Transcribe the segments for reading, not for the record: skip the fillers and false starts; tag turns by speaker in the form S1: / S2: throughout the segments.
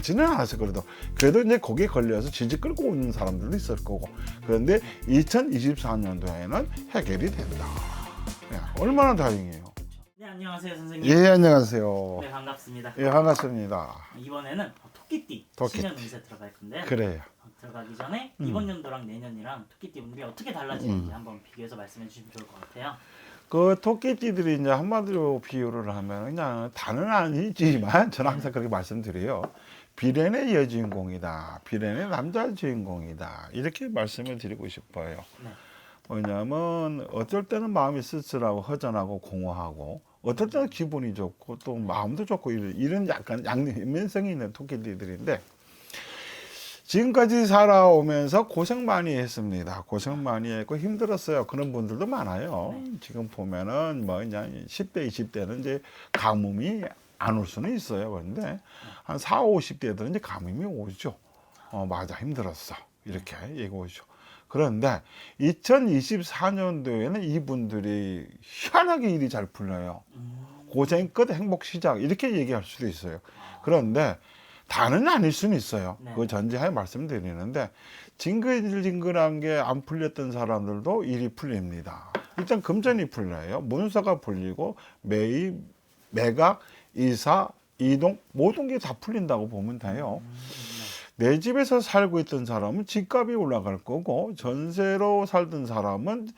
S1: 많지는 않았어요. 그래도 이제 거기에 걸려서 질질 끌고 오는 사람들도 있을 거고. 그런데 2024년도에는 해결이 된다. 예, 얼마나 다행이에요.
S2: 네, 안녕하세요 선생님.
S1: 예, 안녕하세요.
S2: 네, 반갑습니다.
S1: 예, 반갑습니다.
S2: 이번에는 토끼띠
S1: 토끼띠.
S2: 신년 운세 들어갈 건데요.
S1: 그래요.
S2: 들어가기 전에 이번 연도랑 내년이랑 토끼띠 운들이 어떻게 달라지는지 한번 비교해서 말씀해 주시면 좋을 것 같아요.
S1: 그 토끼띠들이 이제 한마디로 비유를 하면 그냥 다는 아니지만 저는 항상 그렇게 말씀드려요. 비련의 여주인공이다. 비련의 남자 주인공이다. 이렇게 말씀을 드리고 싶어요.
S2: 네.
S1: 왜냐하면 어쩔 때는 마음이 쓸쓸하고 허전하고 공허하고 어떨 때는 기분이 좋고 또 마음도 좋고 이런 약간 양면성이 있는 토끼들인데 지금까지 살아오면서 고생 많이 했습니다. 고생 많이 했고 힘들었어요. 그런 분들도 많아요. 지금 보면은 뭐 그냥 10대, 20대는 이제 가뭄이 안 올 수는 있어요. 그런데 한 40, 50대들은 이제 가뭄이 오죠. 맞아, 힘들었어. 이렇게 얘기 오죠. 그런데 2024년도에는 이분들이 희한하게 일이 잘 풀려요. 고생 끝 행복 시작 이렇게 얘기할 수도 있어요. 그런데 다는 아닐 수는 있어요.
S2: 네.
S1: 그 전제하에 말씀드리는데 징글징글한 게 안 풀렸던 사람들도 일이 풀립니다. 일단 금전이 풀려요. 문서가 풀리고 매입, 매각, 이사, 이동 모든 게 다 풀린다고 보면 돼요. 내 집에서 살고 있던 사람은 집값이 올라갈 거고 전세로 살던 사람은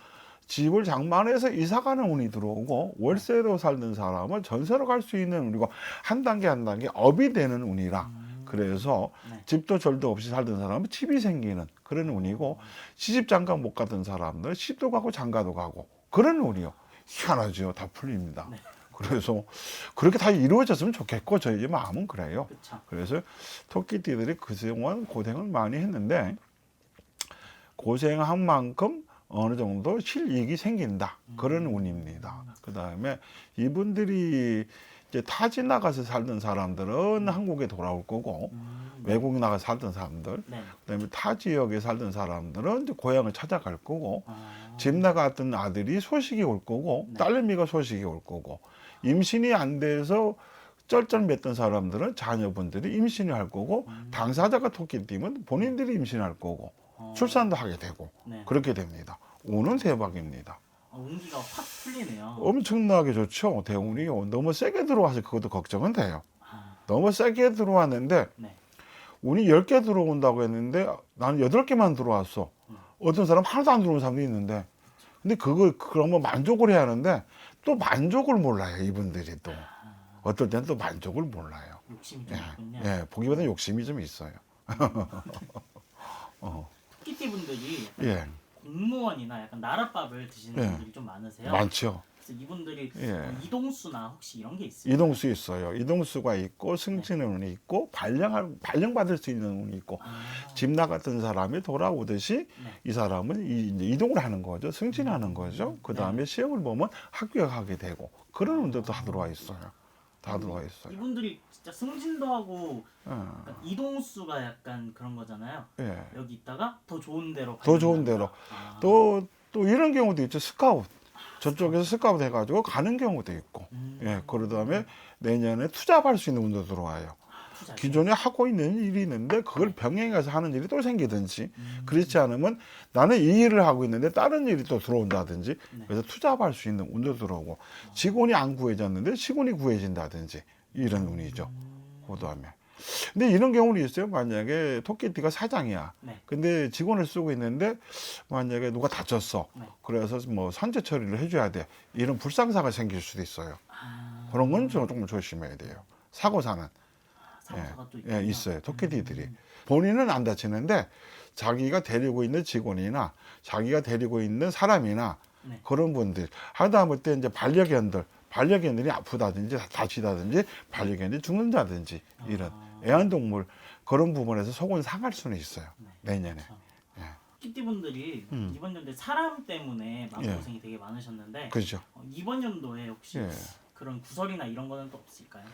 S1: 집을 장만해서 이사 가는 운이 들어오고 월세로 살던 사람은 전세로 갈 수 있는 운이고 한 단계 한 단계 업이 되는 운이라 그래서
S2: 네.
S1: 집도 절도 없이 살던 사람은 집이 생기는 그런 운이고 시집 장가 못 가던 사람들은 시집도 가고 장가도 가고 그런 운이요. 희한하죠. 다 풀립니다.
S2: 네.
S1: 그래서 그렇게 다 이루어졌으면 좋겠고 저희 마음은 그래요.
S2: 그쵸.
S1: 그래서 토끼띠들이 그동안 고생을 많이 했는데 고생한 만큼 어느 정도 실익이 생긴다. 그런 운입니다. 그 다음에 이분들이 이제 타지 나가서 살던 사람들은 한국에 돌아올 거고 외국 나가서 살던 사람들
S2: 네.
S1: 그다음에 타 지역에 살던 사람들은 이제 고향을 찾아갈 거고
S2: 아,
S1: 집 나갔던 아들이 소식이 올 거고
S2: 네.
S1: 딸내미가 소식이 올 거고 임신이 안 돼서 쩔쩔맸던 사람들은 자녀분들이 임신을 할 거고 당사자가 토끼띠면 본인들이 임신할 거고 출산도 하게 되고
S2: 네.
S1: 그렇게 됩니다. 운은 대박입니다.
S2: 운기가 확 풀리네요.
S1: 엄청나게 좋죠. 대운이 너무 세게 들어와서 그것도 걱정은 돼요.
S2: 아,
S1: 너무 세게 들어왔는데
S2: 네.
S1: 운이 10개 들어온다고 했는데 나는 8개만 들어왔어. 어떤 사람 하나도 안 들어온 사람도 있는데 근데 그러면 만족을 해야 하는데 또 만족을 몰라요. 이분들이 또 어떨 때는 또 만족을 몰라요.
S2: 욕심이 좀 있군요.
S1: 예, 보기보다 욕심이 좀 있어요.
S2: 토끼띠 분들이
S1: 예,
S2: 공무원이나 약간 나랏밥을 드시는
S1: 예.
S2: 분들이 좀 많으세요.
S1: 많죠.
S2: 그래서 이분들이
S1: 예.
S2: 이동수나 혹시 이런 게 있어요?
S1: 이동수 있어요. 이동수가 있고 승진의 운이 있고 발령받을 수 있는 운이 있고
S2: 아,
S1: 집 나갔던 사람이 돌아오듯이
S2: 네.
S1: 이 사람은 이제 이동을 하는 거죠. 승진하는 거죠. 그 다음에 시험을 보면 합격하게 되고 그런 운도 다 들어와 있어요. 다 들어와 있어요.
S2: 이분들이 진짜 승진도 하고
S1: 예.
S2: 약간 이동수가 약간 그런 거잖아요.
S1: 예.
S2: 여기 있다가 더 좋은 데로
S1: 더 좋은 데로.
S2: 아,
S1: 또 이런 경우도 있죠. 스카웃. 저쪽에서 스카웃 해가지고 가는 경우도 있고. 예. 그러 다음에 내년에 투잡할 수 있는 운도 들어와요.
S2: 투자.
S1: 기존에 하고 있는 일이 있는데 그걸 병행해서 하는 일이 또 생기든지 그렇지 않으면 나는 이 일을 하고 있는데 다른 일이 또 들어온다든지
S2: 네.
S1: 그래서 투잡할 수 있는 운도 들어오고 직원이 안 구해졌는데 직원이 구해진다든지 이런 운이죠. 그다음에 근데 이런 경우는 있어요. 만약에 토끼띠가 사장이야.
S2: 네.
S1: 근데 직원을 쓰고 있는데 만약에 누가 다쳤어.
S2: 네.
S1: 그래서 뭐 산재 처리를 해줘야 돼. 이런 불상사가 생길 수도 있어요.
S2: 아,
S1: 그런 건 조금 조심해야 돼요. 사고 사는.
S2: 사고가 또
S1: 예, 있어요. 토끼띠들이. 본인은 안 다치는데 자기가 데리고 있는 직원이나 자기가 데리고 있는 사람이나
S2: 네.
S1: 그런 분들 하다못해 이제 반려견들이 아프다든지 다치다든지 반려견이 죽는다든지 이런 애완동물 그런 부분에서 속은 상할 수는 있어요. 내년에.
S2: 그렇죠.
S1: 예.
S2: 토끼띠 분들이 이번 연도에 사람 때문에 마음고생이 되게 많으셨는데
S1: 그렇죠.
S2: 이번 연도에 혹시
S1: 예.
S2: 그런 구설이나 이런 거는 또 없을까요?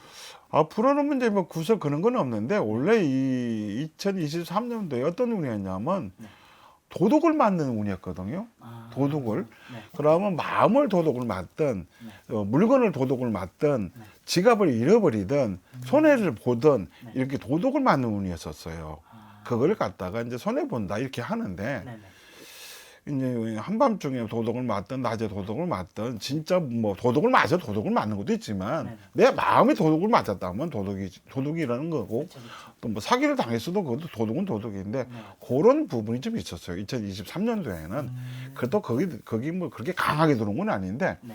S1: 앞으로는 문제 뭐 구설 그런 건 없는데 원래 이 2023년도에 어떤 운이었냐면
S2: 네.
S1: 도둑을 맞는 운이었거든요.
S2: 아,
S1: 도둑을.
S2: 네.
S1: 그러면 마음을 도둑을 맞든
S2: 네.
S1: 물건을 도둑을 맞든
S2: 네.
S1: 지갑을 잃어버리든 손해를 보든
S2: 네.
S1: 이렇게 도둑을 맞는 운이었었어요.
S2: 아,
S1: 그걸 갖다가 이제 손해 본다 이렇게 하는데
S2: 네네.
S1: 이제 한밤중에 도둑을 맞든 낮에 도둑을 맞든 진짜 뭐 도둑을 맞아 도둑을 맞는 것도 있지만
S2: 네네.
S1: 내 마음이 도둑을 맞았다면 도둑이라는 거고
S2: 그쵸, 그쵸.
S1: 또 뭐 사기를 당했어도 그것도 도둑은 도둑인데
S2: 네.
S1: 그런 부분이 좀 있었어요. 2023년도에는 그래도 거기 뭐 그렇게 강하게 들어온 건 아닌데
S2: 네.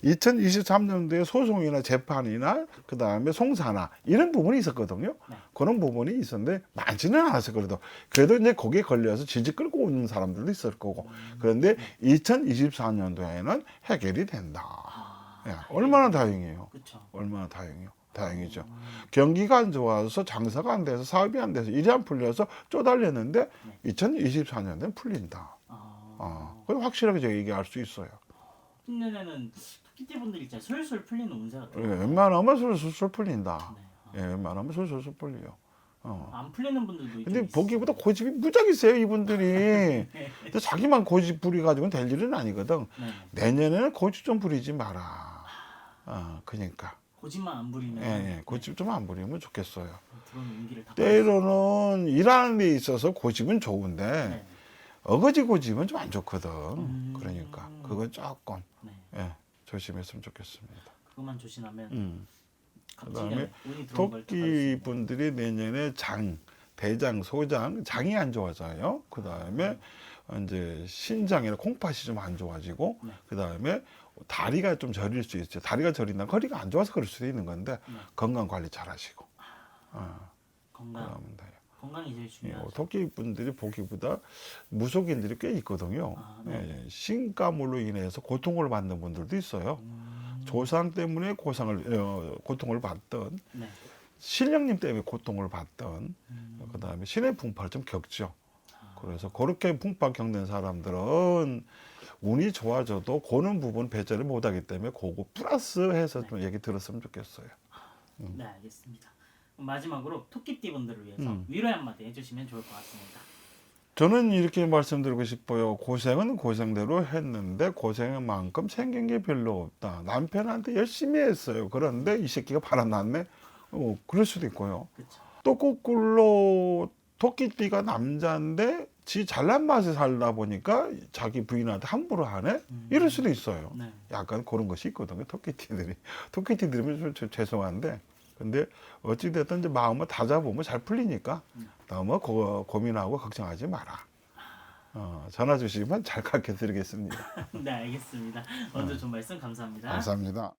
S1: 2023년도에 소송이나 재판이나 그 다음에 송사나 이런 부분이 있었거든요.
S2: 네.
S1: 그런 부분이 있었는데 많지는 않았어요. 그래도 이제 거기에 걸려서 질질 끌고 오는 사람들도 있을 거고. 그런데 2024년도에는 해결이 된다.
S2: 아,
S1: 예, 얼마나 다행이에요.
S2: 그쵸.
S1: 얼마나 다행이에요. 다행이죠. 경기가 안 좋아서 장사가 안 돼서 사업이 안 돼서 일이 안 풀려서 쪼달렸는데 2024년도엔 풀린다. 그건 확실하게 제가 얘기할 수 있어요.
S2: 흉내내는 토끼띠 분들이 진짜 솔솔 풀리는 운세
S1: 예,
S2: 같아요.
S1: 웬만하면 술술 풀린다.
S2: 네.
S1: 예, 웬만하면 술술 풀려요.
S2: 안 풀리는 분들도
S1: 근데
S2: 좀
S1: 보기보다
S2: 있어요.
S1: 고집이 무지하게 세요, 이분들이. 근데 자기만 고집 부려가지고는 될 일은 아니거든.
S2: 네.
S1: 내년에는 고집 좀 부리지 마라. 그러니까.
S2: 고집만 안 부리면
S1: 예, 고집 좀 안 부리면 좋겠어요.
S2: 들어오는 운기를 다
S1: 때로는 일하는 데 있어서 고집은 좋은데,
S2: 네.
S1: 어거지 고집은 좀 안 좋거든. 그러니까. 그건 조금,
S2: 네.
S1: 예, 조심했으면 좋겠습니다.
S2: 그것만 조심하면
S1: 그다음에
S2: 갑자기 운이 들어온 걸다
S1: 토끼 분들이 내년에 대장, 소장, 장이 안 좋아져요. 그 다음에 이제 신장이나 콩팥이 좀 안 좋아지고,
S2: 네.
S1: 그 다음에 다리가 좀 저릴 수 있죠. 다리가 저린다면 허리가 안 좋아서 그럴 수도 있는 건데,
S2: 네.
S1: 건강 관리 잘 하시고,
S2: 건강
S1: 그러면 돼요.
S2: 건강이 제일
S1: 예,
S2: 중요하죠.
S1: 토끼 분들이 보기보다 무속인들이 꽤 있거든요.
S2: 네.
S1: 신가물로 인해서 고통을 받는 분들도 있어요. 조상 때문에 고통을 받던,
S2: 네.
S1: 신령님 때문에 고통을 받던, 그 다음에 신의 풍파를 좀 겪죠. 그래서 그렇게 풍파 겪는 사람들은 운이 좋아져도 그런 부분 배제를 못하기 때문에 그거 플러스 해서 좀 얘기 들었으면 좋겠어요.
S2: 네, 알겠습니다. 그럼 마지막으로 토끼띠 분들을 위해서 위로의 한마디 해주시면 좋을 것 같습니다.
S1: 저는 이렇게 말씀드리고 싶어요. 고생은 고생대로 했는데 고생한 만큼 생긴 게 별로 없다. 남편한테 열심히 했어요. 그런데 이 새끼가 바람났네. 그럴 수도 있고요.
S2: 그렇죠.
S1: 또 거꾸로 토끼띠가 남자인데 지 잘난 맛에 살다 보니까 자기 부인한테 함부로 하네? 이럴 수도 있어요.
S2: 네.
S1: 약간 그런 것이 있거든요. 토끼띠들이면 좀 죄송한데. 근데 어찌됐든 이제 마음을 다잡으면 잘 풀리니까 너무 고민하고 걱정하지 마라. 전화 주시면 잘 가르쳐 드리겠습니다.
S2: 네, 알겠습니다. 먼저 좀 말씀 감사합니다.
S1: 감사합니다.